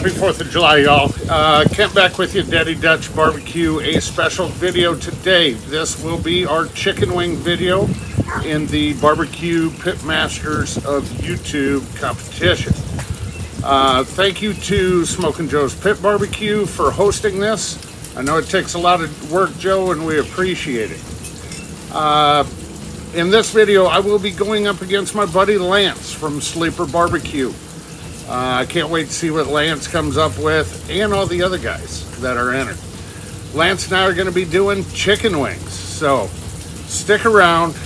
Happy 4th of July, y'all. Kent back with you, Daddy Dutch Barbecue, a special video today. This will be our chicken wing video in the Barbecue Pit Masters of YouTube competition. Thank you to Smokin' Joe's Pit Barbecue for hosting this. I know it takes a lot of work, Joe, and we appreciate it. In this video, I will be going up against my buddy Lance from Sleeper Barbecue. I can't wait to see what Lance comes up with and all the other guys that are in it. Lance and I are going to be doing chicken wings. So stick around,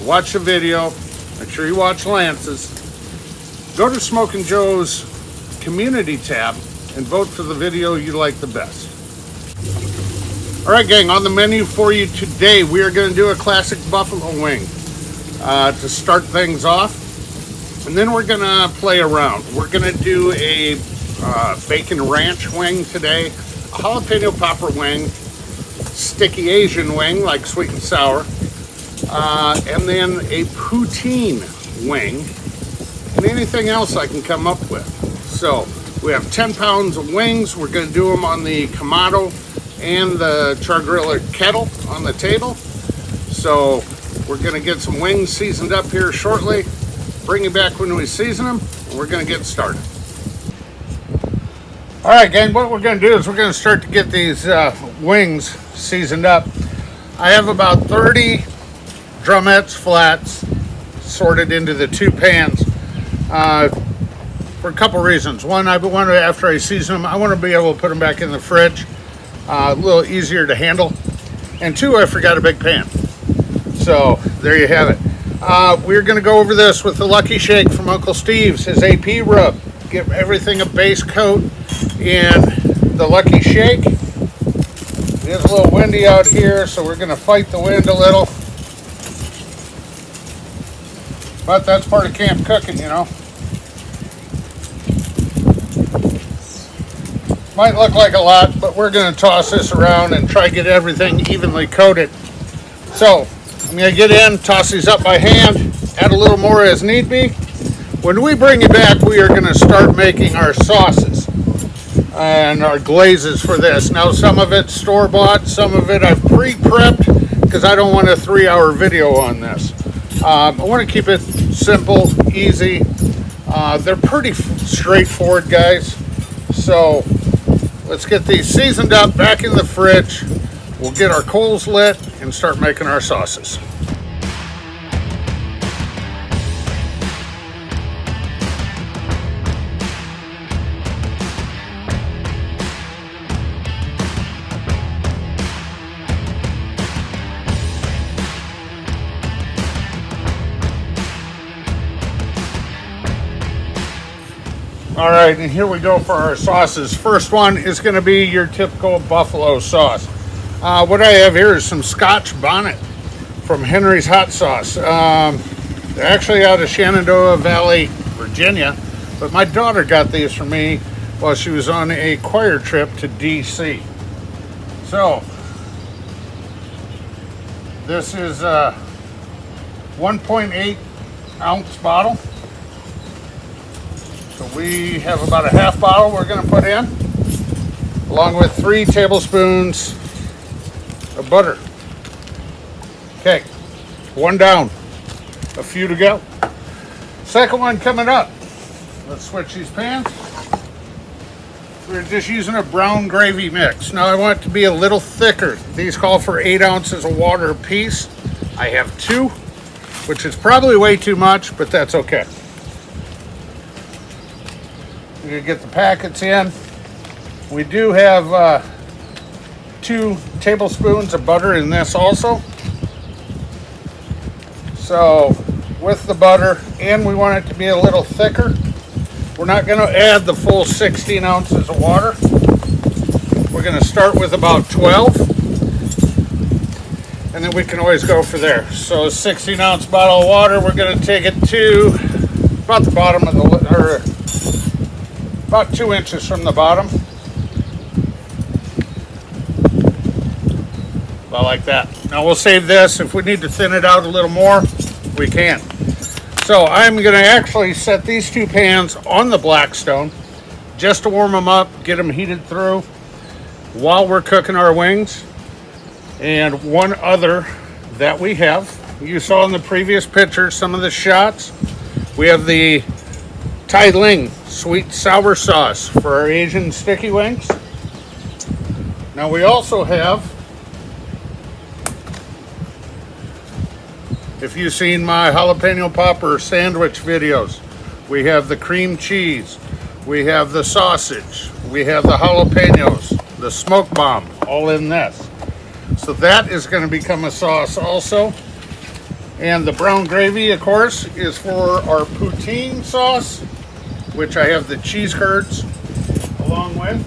watch the video, make sure you watch Lance's. Go to Smokin' Joe's community tab and vote for the video you like the best. All right, gang, on the menu for you today, we are going to do a classic buffalo wing to start things off. And then we're gonna play around. We're gonna do a bacon ranch wing today, a jalapeno popper wing, sticky Asian wing like sweet and sour, and then a poutine wing, and anything else I can come up with. So we have 10 pounds of wings. We're gonna do them on the Kamado and the Char-Griller kettle on the table. So we're gonna get some wings seasoned up here shortly. Bring you back when we season them, and we're going to get started. All right, gang, what we're going to do is we're going to start to get these wings seasoned up. I have about 30 drumettes flats sorted into the two pans for a couple reasons. One, I want to, after I season them, I want to be able to put them back in the fridge, a little easier to handle. And two, I forgot a big pan. So there you have it. We're going to go over this with the Lucky Shake from Uncle Steve's, his AP rub. Give everything a base coat in the Lucky Shake. It is a little windy out here, so we're going to fight the wind a little. But that's part of camp cooking, you know. Might look like a lot, but we're going to toss this around and try to get everything evenly coated. So I'm going to get in, toss these up by hand, add a little more as need be. When we bring you back, we are going to start making our sauces and our glazes for this. Now, some of it's store-bought, some of it I've pre-prepped because I don't want a 3-hour video on this. I want to keep it simple, easy. They're pretty straightforward, guys. So let's get these seasoned up, back in the fridge. We'll get our coals lit and start making our sauces. All right, and here we go for our sauces. First one is going to be your typical buffalo sauce. What I have here is some Scotch Bonnet from Henry's Hot Sauce. They're actually out of Shenandoah Valley, Virginia, but my daughter got these for me while she was on a choir trip to DC. So, this is a 1.8 ounce bottle. So we have about a half bottle we're going to put in, along with 3 tablespoons of butter. Okay, 1 down, a few to go. Second one coming up. Let's switch these pans. We're just using a brown gravy mix. Now I want it to be a little thicker. These call for 8 ounces of water apiece. I have 2, which is probably way too much, but that's okay. We're gonna get the packets in. We do have 2 tablespoons of butter in this also. So with the butter, and we want it to be a little thicker, we're not going to add the full 16 ounces of water. We're going to start with about 12, and then we can always go for there. So a 16 ounce bottle of water, we're going to take it to about the bottom of the, or about 2 inches from the bottom. About like that. Now we'll save this. If we need to thin it out a little more, we can. So I'm going to actually set these 2 pans on the Blackstone just to warm them up, get them heated through while we're cooking our wings. And one other that we have, you saw in the previous picture some of the shots, we have the Tai Ling sweet sour sauce for our Asian sticky wings. Now we also have, if you've seen my jalapeno popper sandwich videos, we have the cream cheese, we have the sausage, we have the jalapenos, the smoke bomb, all in this. So that is going to become a sauce also. And the brown gravy, of course, is for our poutine sauce, which I have the cheese curds along with.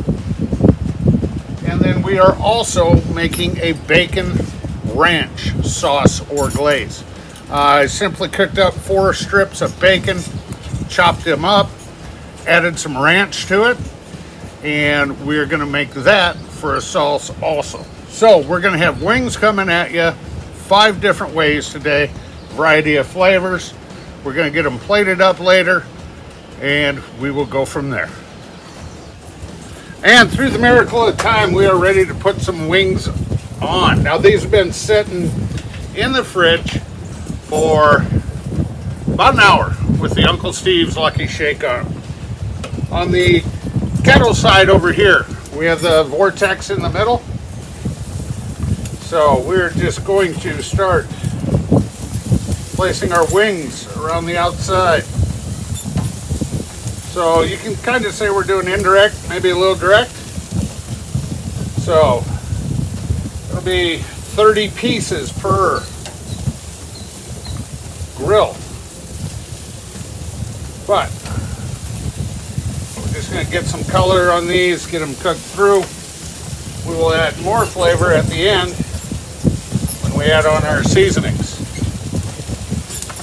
And then we are also making a bacon ranch sauce or glaze. I simply cooked up 4 strips of bacon, chopped them up, added some ranch to it, and we're going to make that for a sauce also. So we're going to have wings coming at you 5 different ways today, variety of flavors. We're going to get them plated up later, and we will go from there. And through the miracle of time, we are ready to put some wings on. Now these have been sitting in the fridge for about an hour with the Uncle Steve's Lucky Shake on them. On the kettle side over here, we have the Vortex in the middle. So we're just going to start placing our wings around the outside. So you can kind of say we're doing indirect, maybe a little direct. So it'll be 30 pieces per grill. But we're just going to get some color on these, get them cooked through. We will add more flavor at the end when we add on our seasonings.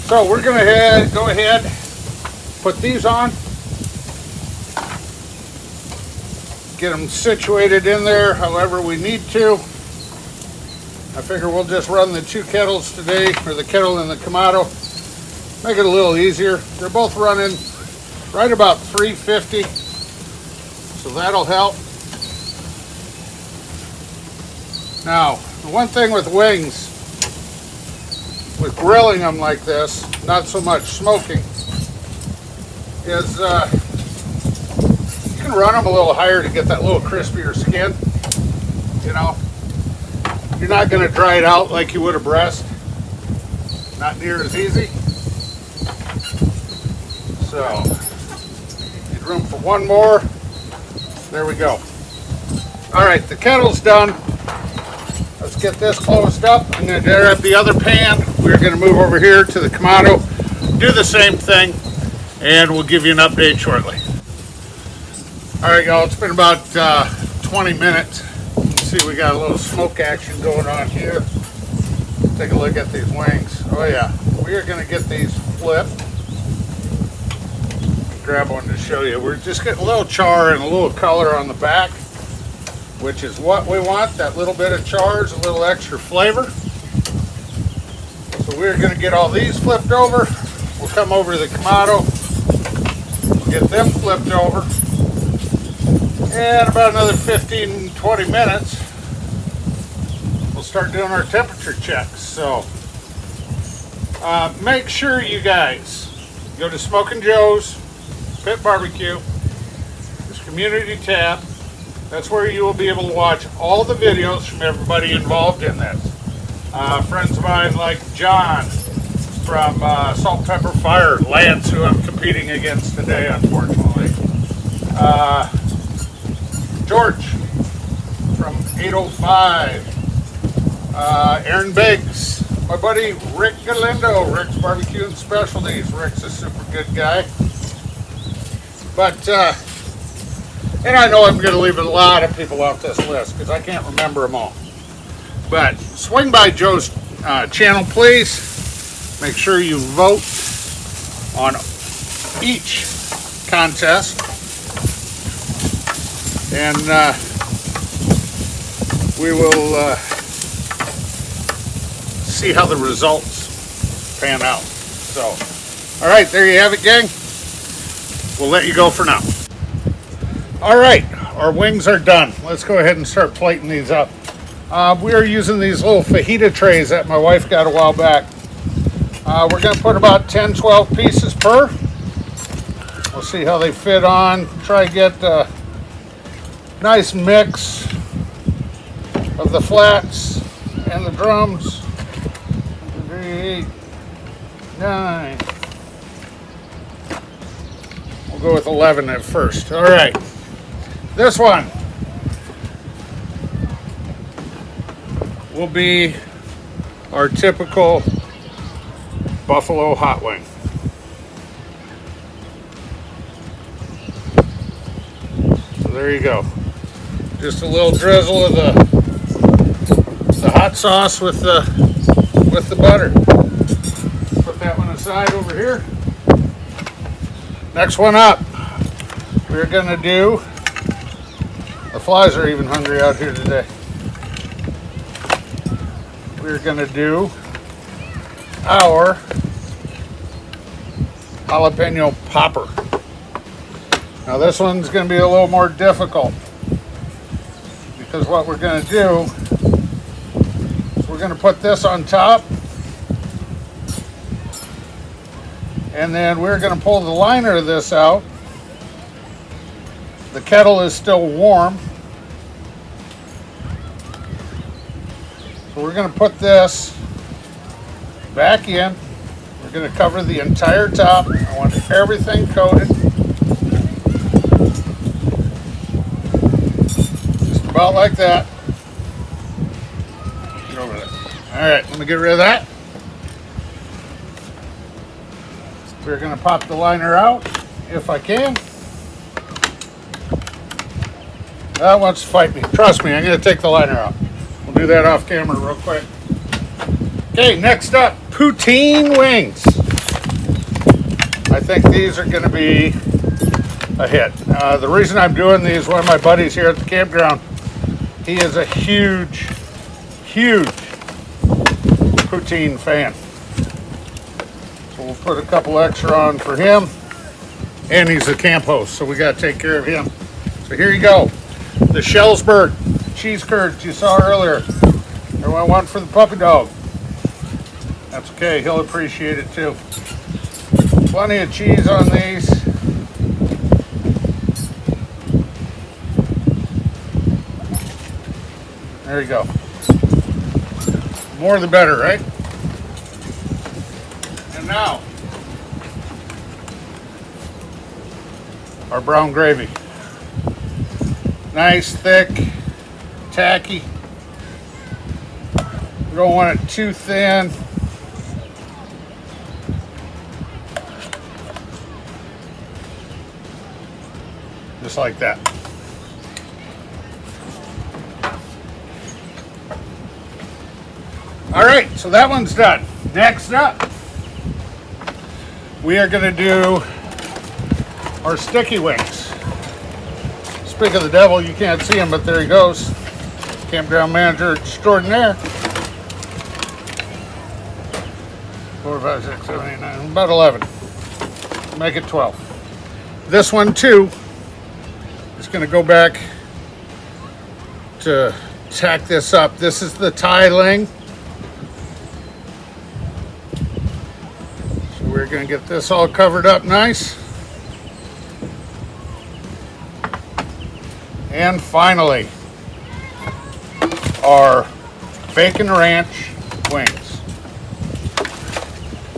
So we're going to go ahead, put these on, get them situated in there however we need to. I figure we'll just run the 2 kettles today, or the kettle and the Kamado, make it a little easier. They're both running right about 350, so that'll help. Now, the one thing with wings, with grilling them like this, not so much smoking, is you can run them a little higher to get that little crispier skin. You know, you're not going to dry it out like you would a breast. Not near as easy. So, need room for one more. There we go. All right, the kettle's done. Let's get this closed up. I'm going to grab the other pan. We're going to move over here to the Kamado, do the same thing, and we'll give you an update shortly. All right, y'all, it's been about 20 minutes. You can see we got a little smoke action going on here. Take a look at these wings. Oh yeah, we are going to get these flipped. Grab one to show you. We're just getting a little char and a little color on the back, which is what we want. That little bit of char is a little extra flavor. So we're going to get all these flipped over. We'll come over to the Kamado, get them flipped over. And about another 15-20 minutes, we'll start doing our temperature checks. So make sure you guys go to Smokin' Joe's Pit Barbecue. There's Community tab. That's where you will be able to watch all the videos from everybody involved in this. Friends of mine like John from Salt Pepper Fire, Lance, who I'm competing against today, unfortunately. George from 805. Aaron Biggs. My buddy Rick Galindo, Rick's Barbecue and Specialties. Rick's a super good guy. But, and I know I'm going to leave a lot of people off this list because I can't remember them all. But swing by Joe's channel, please. Make sure you vote on each contest. And we will see how the results pan out. So, all right, there you have it, gang. We'll let you go for now. All right, our wings are done. Let's go ahead and start plating these up. We are using these little fajita trays that my wife got a while back. We're going to put about 10, 12 pieces per. We'll see how they fit on. Try to get a nice mix of the flats and the drums. 3, 8, 9. We'll go with 11 at first. All right. This one will be our typical buffalo hot wing. So there you go. Just a little drizzle of the hot sauce with the butter. Put that one aside over here. Next one up, we're gonna do. The flies are even hungry out here today. We're gonna do our jalapeno popper. Now this one's gonna be a little more difficult because what we're gonna do is we're gonna put this on top and then we're gonna pull the liner of this out. The kettle is still warm. So we're going to put this back in. We're going to cover the entire top. I want everything coated. Just about like that. Get over there. All right, let me get rid of that. We're going to pop the liner out if I can. That wants to fight me. Trust me, I'm going to take the liner out. We'll do that off camera real quick. Okay, next up, poutine wings. I think these are going to be a hit. The reason I'm doing these, one of my buddies here at the campground, he is a huge poutine fan. So we'll put a couple extra on for him. And he's a camp host, so we got to take care of him. So here you go. The Schellsberg cheese curds you saw earlier. Everyone want for the puppy dog. That's okay, he'll appreciate it too. Plenty of cheese on these. There you go. More the better, right? And now, our brown gravy. Nice, thick, tacky. We don't want it too thin. Just like that. All right, so that one's done. Next up, we are going to do our sticky wings. Speak of the devil, you can't see him, but there he goes. Campground manager extraordinaire. 4, 5, 6, 7, 8, 9, about 11. Make it 12. This one too is going to go back to tack this up. This is the Thai ling. So we're going to get this all covered up nice. And finally, our bacon ranch wings.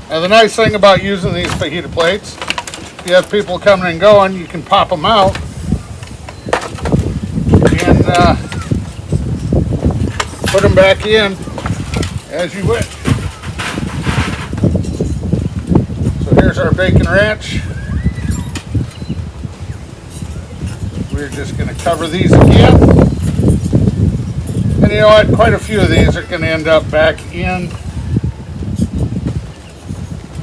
Now the nice thing about using these fajita plates, if you have people coming and going, you can pop them out and put them back in as you wish. So here's our bacon ranch. We're just going to cover these again. And you know what? Quite a few of these are going to end up back in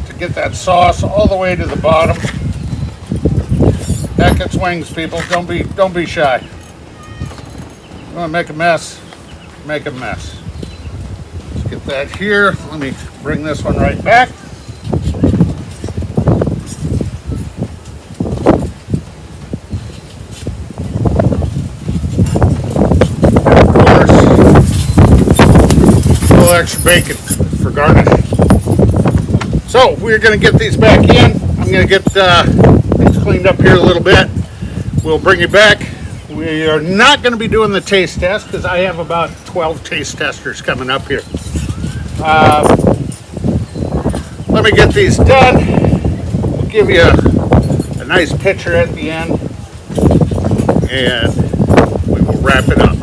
to get that sauce all the way to the bottom. Heck, it's wings, people. Don't be shy. You want to make a mess? Make a mess. Let's get that here. Let me bring this one right back. extra bacon for garnish. So we're going to get these back in. I'm going to get these cleaned up here a little bit. We'll bring it back. We are not going to be doing the taste test because I have about 12 taste testers coming up here. Let me get these done. We'll give you a nice picture at the end, and we will wrap it up.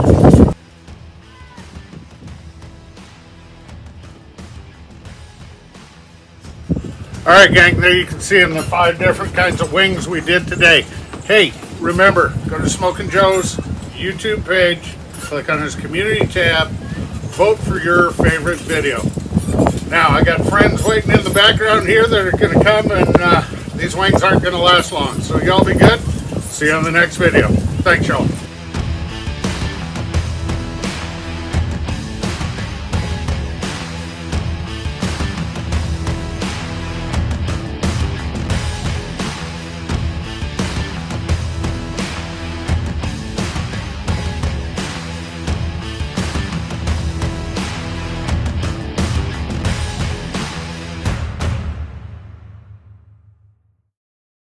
All right, gang, there you can see them, the 5 different kinds of wings we did today. Hey, remember, go to Smokin' Joe's YouTube page, click on his community tab, vote for your favorite video. Now, I got friends waiting in the background here that are going to come, and these wings aren't going to last long. So y'all be good. See you on the next video. Thanks, y'all.